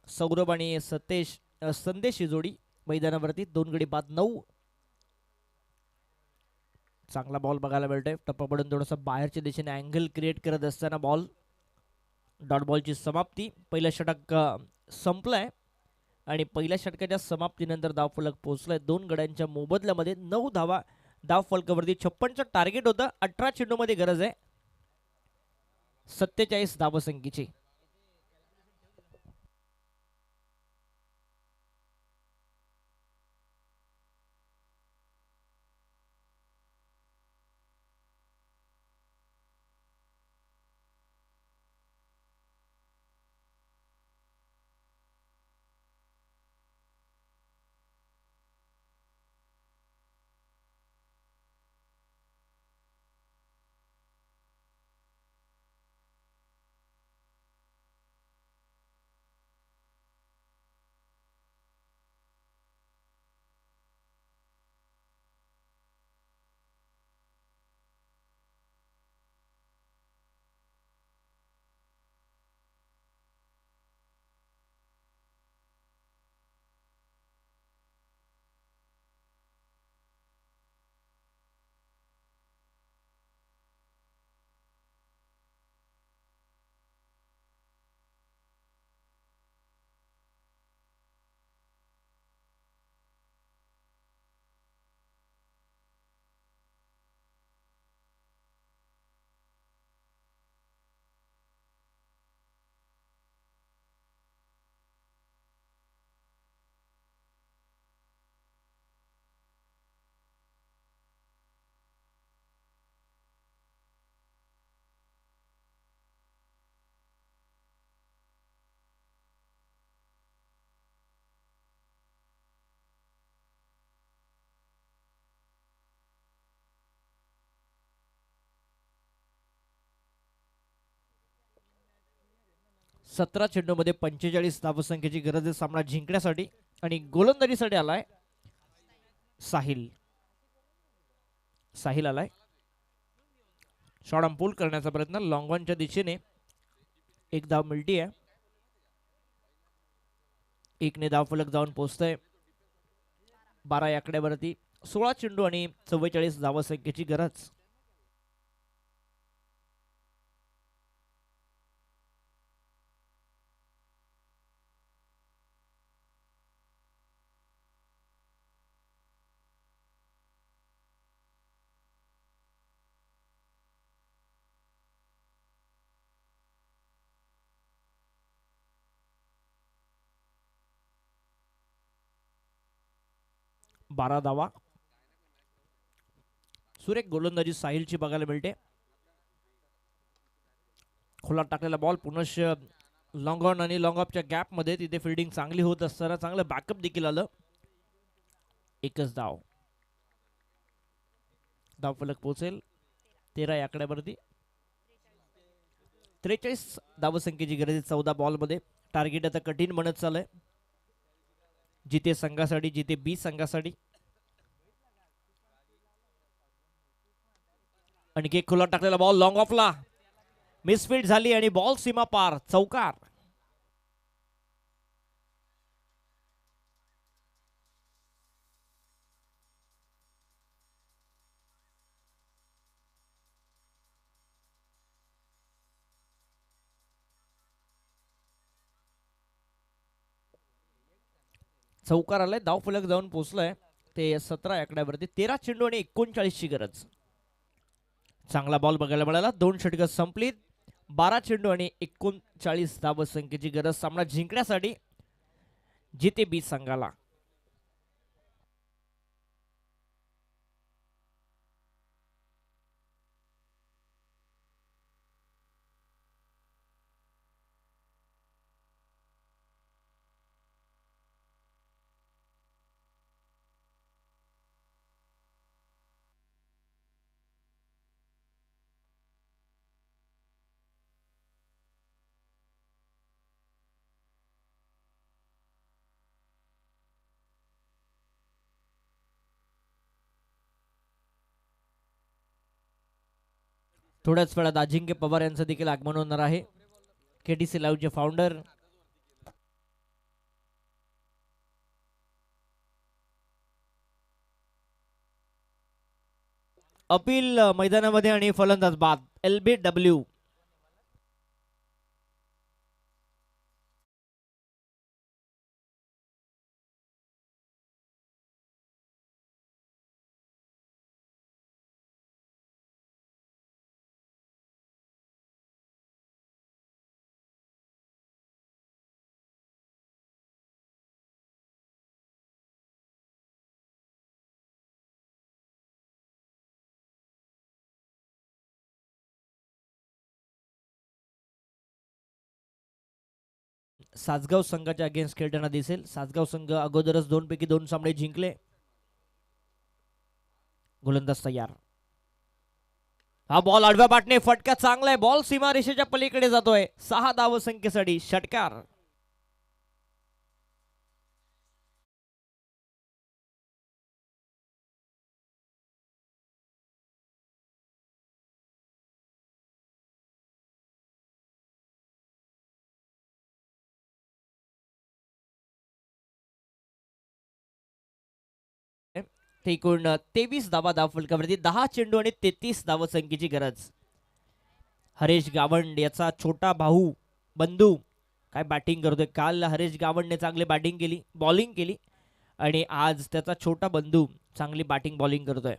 सौरभ आणि संदेश ही जोडी मैदानावरती 2 गडी बाद 9. चांगला बॉल बघायला मिळतोय, टप्पा पडून थोडासा बाहेरच्या दिशेने अँगल क्रिएट करत असताना बॉल, डॉट बॉलची समाप्ती. पहिलं षटक संपलंय आणि पहिल्या षटकाच्या समाप्तीनंतर धावफलक पोहोचलाय 2 गड्यांच्या मोबदल्यामध्ये 9 धावा धावफलकावरती. 56चं टार्गेट होतं. 18 चेंडूमध्ये गरज आहे 47 धावसंख्येची. सतरा चेंडूमध्ये 45 धावसंख्येची गरज आहे सामना जिंकण्यासाठी. आणि गोलंदाजीसाठी आलाय साहिल. साहिल आलाय. शॉट अंपूल करण्याचा प्रयत्न लॉंग ऑनच्या दिशेने. एक धाव मिळती आहे. 1ने धावफलक जाऊन पोहोचतंय 12 या आकड्यावरती. 16 चेंडू आणि 44 धावसंख्येची गरज. बारा धावा. सुरेख गोलंदाजी साहिलची बघायला मिळते. खुला टाकलेला बॉल पुनश लॉंग ऑन आणि लॉंग ऑफच्या गॅप मध्ये. तिथे फिल्डिंग चांगली होत असताना चांगलं बॅकअप देखील आलं. एकच धाव. धावफलक पोहोचेल 13 या आकड्यावरती. 43 धावसंख्येची गरज आहे 14 बॉल मध्ये. टार्गेट आता कठीण बनत चाललंय जिथे संघासाठी, जिथे बी संघासाठी. आणखी एक खुला टाकलेला बॉल लॉंग ऑफला मिसफील्ड झाली आणि बॉल सीमा पार. चौकार. चौकार आलाय. धावफलक जाऊन पोहोचलाय ते 17 आकड्यावरती. 13 चेंडू आणि 39 ची गरज. चांगला बॉल बघायला मिळाला. 2 षटकं संपलीत. 12 चेंडू आणि 39 धावसंख्येची गरज सामना जिंकण्यासाठी जिथे बी संघाला. थोड्याच वेळात अजिंक्य पवार यांचं देखील आगमन होणार आहे. KTC लाईव्हचे founder. अपील मैदानामध्ये आणि फलंदाज बाद. LBW. सासगाव संघाच्या अगेन्स्ट खेळताना दिसेल. सासगाव संघ अगोदरच 2 पैकी 2 सामने जिंकले. गोलंदाज तयार. हा बॉल आडव्या बाटने फटका चांगला आहे. बॉल सीमा रेषेच्या पलीकडे जातोय. 6 धाव संख्येसाठी षटकार. एकूण 23 धावा धाव फलकावरती. 10 चेंडू आणि 33 धाव संख्येची गरज. हरेश गावंड याचा छोटा भाऊ बंधू काय बॅटिंग करतोय. काल हरेश गावंडने चांगली बॅटिंग केली, बॉलिंग केली आणि आज त्याचा छोटा बंधू चांगली बॅटिंग बॉलिंग करतोय.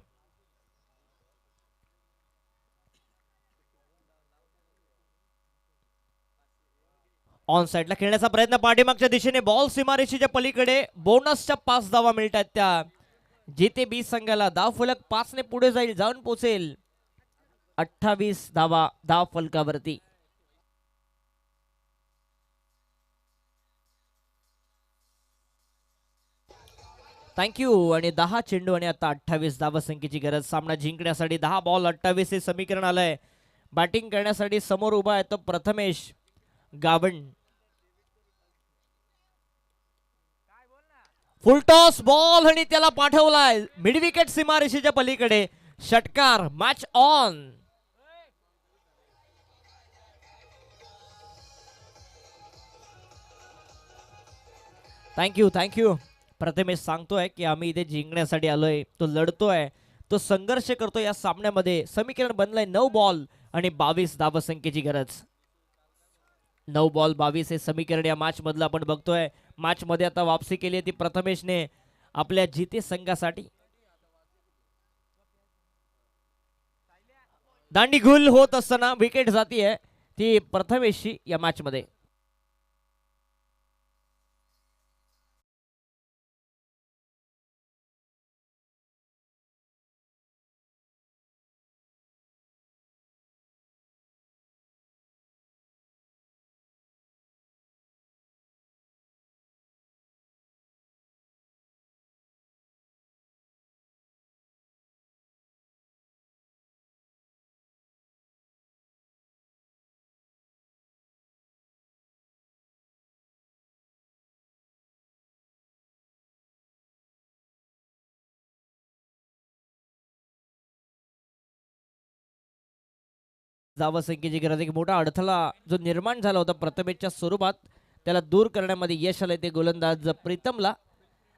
ऑन साइडला खेळण्याचा प्रयत्न पाठीमागच्या दिशेने. बॉल सीमारेषेच्या पलीकडे. बोनसच्या 5 धावा मिळतात त्या जिथे बी संघाला. धाव फलक 5 ने पुढे जाईल, जाऊन पोहोचेल 28 धावा धाव फलकावरती. थँक्यू. आणि 10 चेंडू आणि आता 28 धावा संख्येची गरज. सामना जिंकण्यासाठी 10 बॉल 28 हे समीकरण आलंय. बॅटिंग करण्यासाठी समोर उभा आहे तो प्रथमेश गावंड. फुलटॉस बॉल आणि त्याला पाठवलाय मिड विकेट सीमारेषेच्या पलीकडे. षटकार. Match on. थँक्यू. प्रथमेश सांगतोय की आम्ही इथे जिंकण्यासाठी आलोय. तो लढतोय, तो संघर्ष करतो या सामन्यामध्ये. समीकरण बनलंय 9 बॉल आणि 22 धाव संख्येची गरज. 9 बॉल 22 हे समीकरण या मॅच मधलं आपण बघतोय. मॅच मध्ये आता वापसी केली आहे ती प्रथमेशने आपल्या जिते संघासाठी. दांडी गुल होत असताना विकेट जातीये ती प्रथमेशची या मॅच मध्ये. धाव संख्येची गरज. एक मोठा अडथळा जो निर्माण झाला होता प्रथमेशच्या स्वरूपात त्याला दूर करण्यामध्ये यश आलंय ते गोलंदाज प्रीतमला.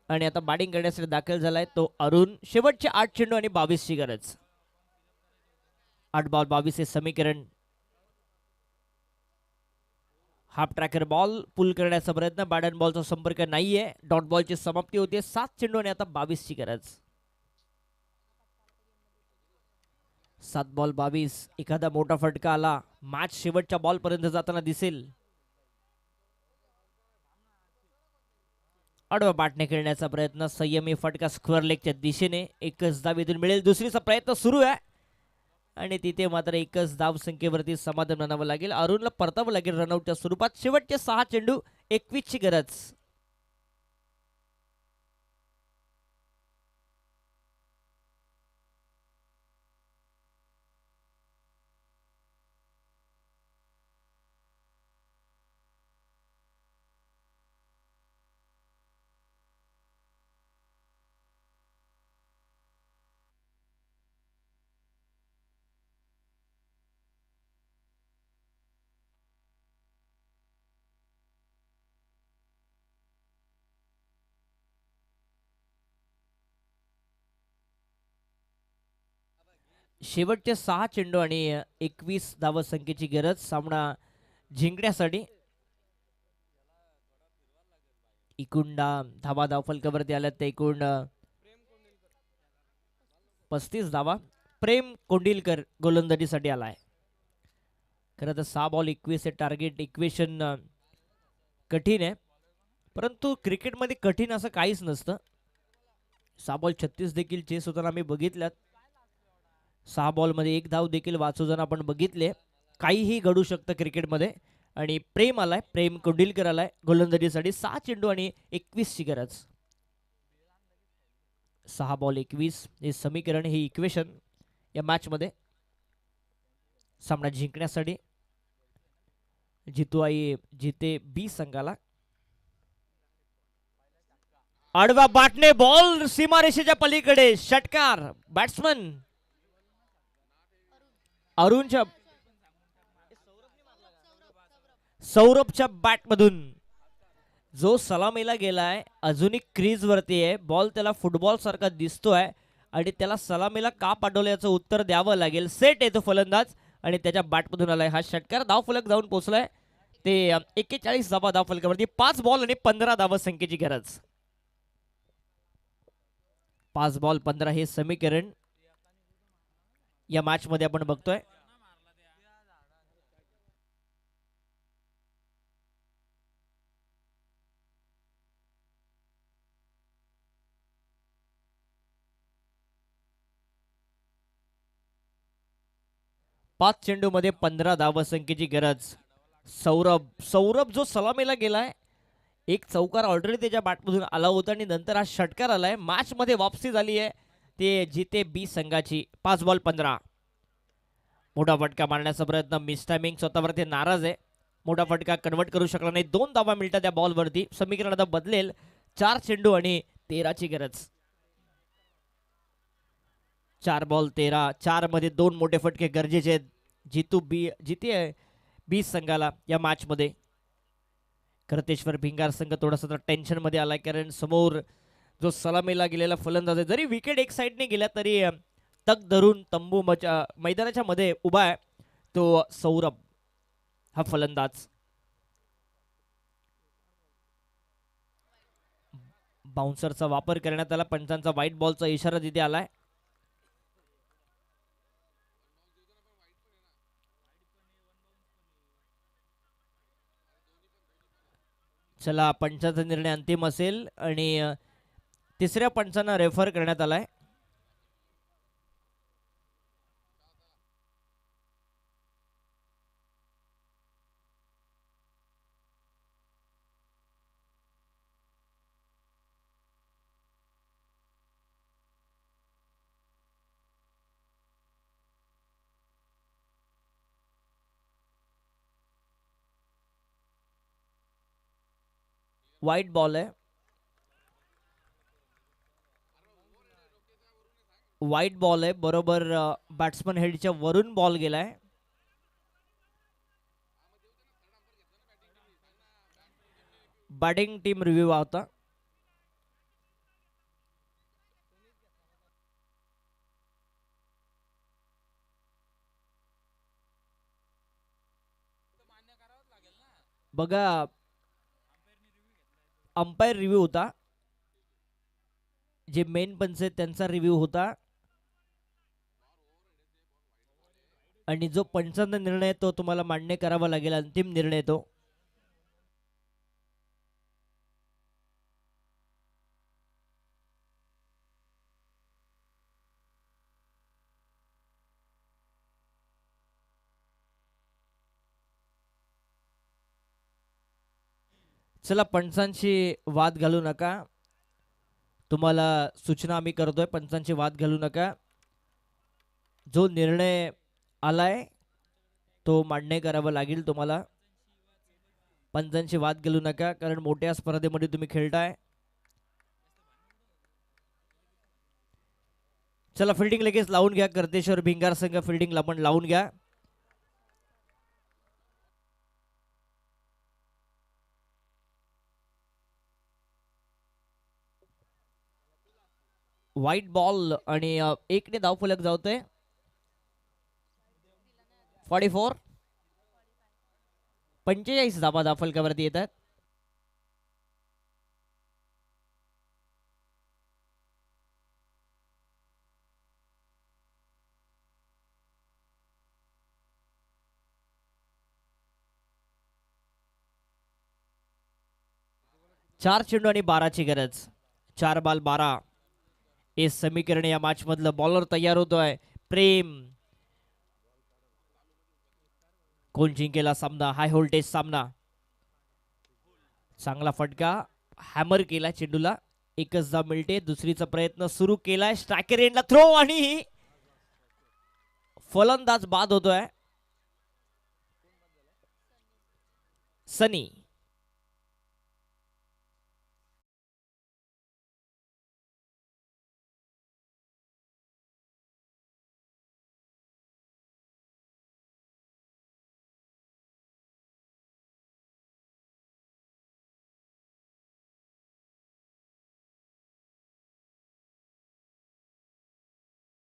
आणि आता बॅटिंग करण्यासाठी दाखल झालाय तो अरुण. शेवटचे 8 चेंडू आणि 22 ची गरज. 8 बॉल 22 हे समीकरण. हाफ ट्रॅकर बॉल पुल करण्याचा प्रयत्न. बॅट अँड बॉलचा संपर्क नाहीये. डॉट बॉलची समाप्ती होते. 7 चेंडू आणि आता 22 ची गरज. 7 बॉल 22. एखादा मोठा फटका आला मॅच शेवटच्या बॉल पर्यंत जाताना दिसेल. आडवा बॅटने खेळण्याचा प्रयत्न. संयमी फटका स्क्वेअर लेगच्या दिशेने. एकच धाव इथून मिळेल. दुसरीचा प्रयत्न सुरू आहे आणि तिथे मात्र एकच धाव संख्येवरती समाधान मानावं लागेल. अरुणला परतावं लागेल रनआउटच्या स्वरूपात. शेवटचे 6 चेंडू 21 ची गरज. शेवटचे 6 चेंडू आणि 21 धाव संख्येची गरज सामना जिंकण्यासाठी. एकूण धावा धाव फलकावरती आल्यात ते एकूण 35 धावा. प्रेम कोंडिलकर गोलंदाजीसाठी आलाय. खरं तर 6 बॉल 21 हे टार्गेट इक्वेशन कठीण आहे, परंतु क्रिकेटमध्ये कठीण असं काहीच नसतं. 6 बॉल 36 देखील चेस होताना आम्ही बघितल्यात. 6 बॉलमध्ये 1 धाव देखील वाचवताना आपण बघितले. काहीही घडू शकतं क्रिकेटमध्ये आणि प्रेम आलाय, प्रेम कुंडिलकर आलाय गोलंदाजीसाठी. 6 चेंडू आणि 21 ची गरज. 6 बॉल 21 हे समीकरण, हे इक्वेशन या मॅच मध्ये सामना जिंकण्यासाठी. जितू आई जिते बी संघाला. आडवा बाटणे बॉल सीमारेषेच्या पलीकडे, षटकार. बॅट्समन अरुणच्या सौरभच्या बॅट मधून जो सलामीला गेलाय, अजूनही क्रीज वरती आहे. बॉल त्याला फुटबॉल सारखा दिसतोय आणि त्याला सलामीला का पाठवलं याचं उत्तर द्यावं लागेल. सेट येतो फलंदाज आणि त्याच्या बॅटमधून आलाय हा षटकार. धाव फलक जाऊन पोहोचलाय ते 41 धावा धाव फलकावरती. 5 बॉल आणि 15 धावा संख्येची गरज. 5 बॉल 15 हे समीकरण या मॅच मध्ये आपण बघतोय. पाच चेंडू मध्ये 15 धावा संख्येची गरज. सौरभ जो सलामीला गेलाय, एक चौकार ऑलरेडी त्याच्या बॅटमधून आला होता आणि नंतर हा षटकार आलाय. मॅच मध्ये वापसी झाली आहे ते जिते बी संघाची. 5 बॉल 15. मोठा फटका मारण्याचा प्रयत्न, मिस टायमिंग, स्वतःवरती नाराज आहे. मोठा फटका कन्वर्ट करू शकला नाही. 2 धावा मिळतात त्या बॉलवरती. समीकरण आता बदलेल. 4 चेंडू आणि 13 ची गरज. 4 बॉल 13. 4 मध्ये 2 मोठे फटके गरजेचे आहेत जिते बी संघाला या मॅच मध्ये. करतेश्वर भिंगार संघ थोडासा टेन्शन मध्ये आलाय, कारण समोर जो सलामीला गेलेला फलंदाज आहे, जरी विकेट एक साईडने गेला तरी तक धरून तंबू मैदानाच्या मध्ये उभा आहे तो सौरभ हा फलंदाज. बाउन्सरचा वापर करण्यात आला. पंचांचा व्हाईट बॉलचा इशारा तिथे आलाय. चला, पंचांचा निर्णय अंतिम असेल आणि तिसऱ्या पंचांना रेफर करण्यात आलाय. व्हाईट बॉल आहे. व्हाईट बॉल आहे बरोबर. बॅट्समन हेडच्या वरून बॉल गेलाय. बॅटिंग टीम रिव्ह्यू होता. बघा, अंपायर रिव्ह्यू होता. जे मेन पंच आहेत त्यांचा रिव्ह्यू होता आणि जो पंचांचा निर्णय तो तुम्हाला मान्य करावा लागेल. अंतिम निर्णय तो. चला, पंचांशी वाद घालू नका. तुम्हाला सूचना आम्ही करतोय, पंचांची वाद घालू नका. जो निर्णय आलाय तो मान्य करावा लागेल तुम्हाला. पंचांची वाद घालू नका, कारण मोठ्या स्पर्धेमध्ये तुम्ही खेळताय. चला, फिल्डिंग लगेच लावून घ्या. करतेश्वर भिंगार संघ फिल्डिंग आपण लावून घ्या. व्हाईट बॉल आणि 1 ने धावफलक जावतोय. 44. 45 धावा धावफलकावरती येतात. चार चेंडू आणि 12 ची गरज. 4 बॉल 12 हे समीकरण या मॅच मधलं. बॉलर तयार होतोय प्रेम. कोण जिंकेला सामना? हाय व्होल्टेज सामना. चांगला फटका, हॅमर केला चेंडूला. एकच धाव मिळते. दुसरीचा प्रयत्न सुरू केलाय. स्ट्रायकर एंडला थ्रो आणि फलंदाज बाद होतोय. सनी.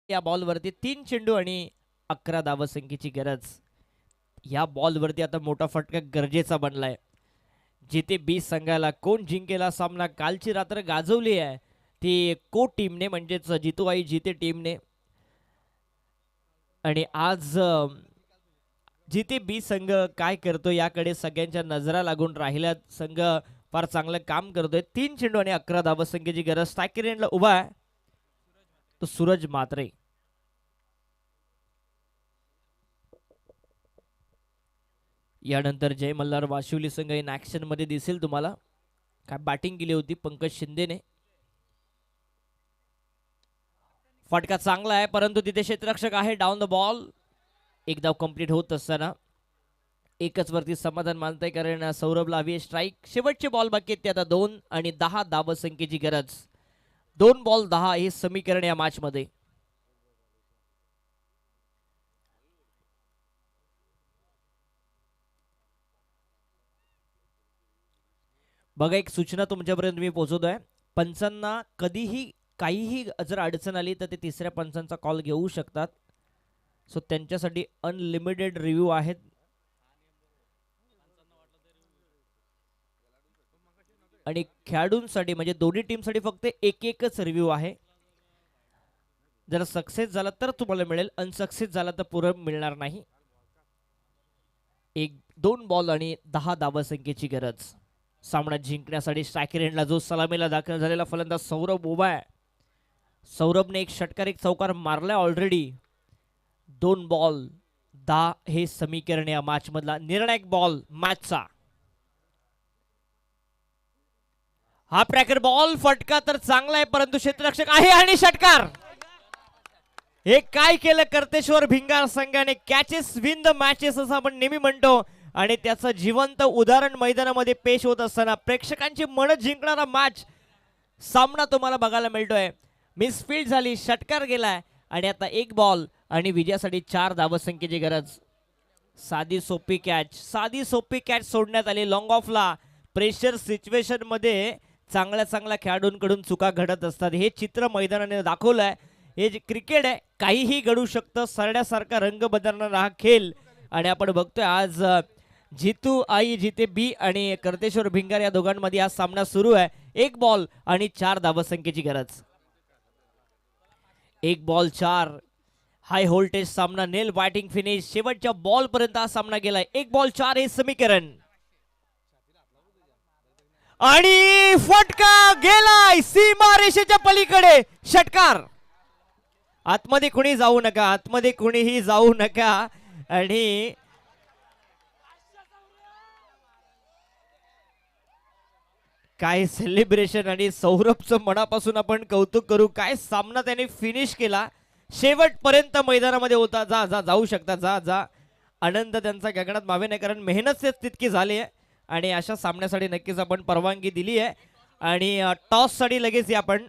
या बॉलवरती 3 चेंडू आणि 11 धावसंख्येची गरज. या बॉलवरती आता मोठा फटका गरजेचा बनलाय. जिथे बी संघाला कोण जिंकेला सामना कालची रात्र गाजवली आहे ती को टीमने, म्हणजेच जितूबाई जिते टीमने. आणि आज जिथे बी संघ काय करतो याकडे सगळ्यांच्या नजरा लागून राहिल्या. संघ फार चांगलं काम करतोय. 3 चेंडू आणि 11 धावसंख्येची गरज. स्ट्रायकर एंडला उभा आहे तो सूरज म्हात्रे. यानंतर जय मल्हार वाशिवली संघ इन ऍक्शन मध्ये दिसेल तुम्हाला. काय बॅटिंग केली होती पंकज शिंदेने. फटका चांगला आहे परंतु तिथे क्षेत्ररक्षक आहे. Down the ball. एक धाव कंप्लीट होत असताना एकच वरती समाधान मानताय कारण सौरभला हवी स्ट्राईक. शेवटचे बॉल बाकी आहेत ते आता 2 आणि 10 धावसंख्येची गरज. 2 बॉल 10 हे समीकरण या मॅच मध्ये. बघा एक सूचना तुमच्यापर्यंत मी पोहोचवतोय. पंचांना कधीही काहीही जर अडचण आली तर ते तिसऱ्या पंचांचा कॉल घेऊ शकतात. सो त्यांच्यासाठी अनलिमिटेड रिव्ह्यू आहेत. आणि खेळाडूंसाठी म्हणजे दोन्ही टीमसाठी फक्त एकच रिव्ह्यू आहे. जर सक्सेस झाला तर तुम्हाला मिळेल, अनसक्सेस झाला तर पुरं मिळणार नाही. 2 बॉल आणि 10 धावसंख्येची गरज. सामना जिंकण्यासाठी स्ट्रायकर एंडला जो सलामीला दाखल झालेला फलंदाज सौरभ उभा आहे. सौरभने एक षटकार एक चौकार मारलाय ऑलरेडी. 2 बॉल 10 हे समीकरण या मॅच मधला निर्णायक बॉल मॅचचा. हा ट्रॅकर बॉल फटका तर चांगला आहे परंतु क्षेत्ररक्षक आहे आणि षटकार. हे काय केलं कर्तेश्वर भिंगार संघाने. कॅचेस विन द मॅचेस असं आपण नेहमी म्हणतो आणि त्याचं जिवंत उदाहरण मैदानामध्ये पेश होत असताना प्रेक्षकांची मन जिंकणारा मॅच सामना तुम्हाला बघायला मिळतोय. मिसफील्ड झाली, षटकार गेलाय आणि आता 1 बॉल आणि विजयासाठी 4 धावसंख्येची गरज. साधी सोपी कॅच सोडण्यात आली लॉंग ऑफला. प्रेशर सिच्युएशन मध्ये चांगल्या खेळाडूंकडून चुका घडत असतात. हे चित्र मैदानाने दाखवलंय. हे जे क्रिकेट आहे काहीही घडू शकतं. सरण्यासारखा रंग बदलणारा हा खेळ आणि आपण बघतोय आज जितू आई जिते बी आणि कर्तेश्वर भिंगार या दोघांमध्ये हा सामना सुरू आहे. 1 बॉल आणि 4 धावसंख्येची गरज. 1 बॉल 4 हाय व्होल्टेज सामना. नेल बॅटिंग फिनिश. शेवटच्या बॉल पर्यंत हा सामना गेलाय. 1 बॉल 4 हे समीकरण आणि फटका गेलाय सीमा रेषेच्या पलीकडे. षटकार. आतमध्ये कुणी जाऊ नका, आतमध्ये कुणीही जाऊ नका. आणि काय सेलिब्रेशन आणि सौरभचं मनापासून आपण कौतुक करू. काय सामना त्याने फिनिश केला. शेवटपर्यंत मैदानामध्ये होता. जाऊ शकता. जा आनंद त्यांचा गगनात मावे नाही कारण मेहनत तितकी झाली आहे आणि अशा सामन्यासाठी नक्कीच आपण परवानगी दिली आहे. आणि टॉस साठी लगेच आपण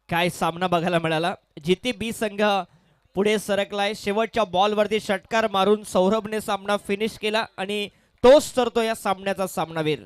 काय सामना बघायला मिळाला. जिथे बी संघ पुढे सरकलाय. शेवटच्या बॉलवरती षटकार मारून सौरभने सामना फिनिश केला आणि तोच तर तो या सामन्याचा सामनावीर.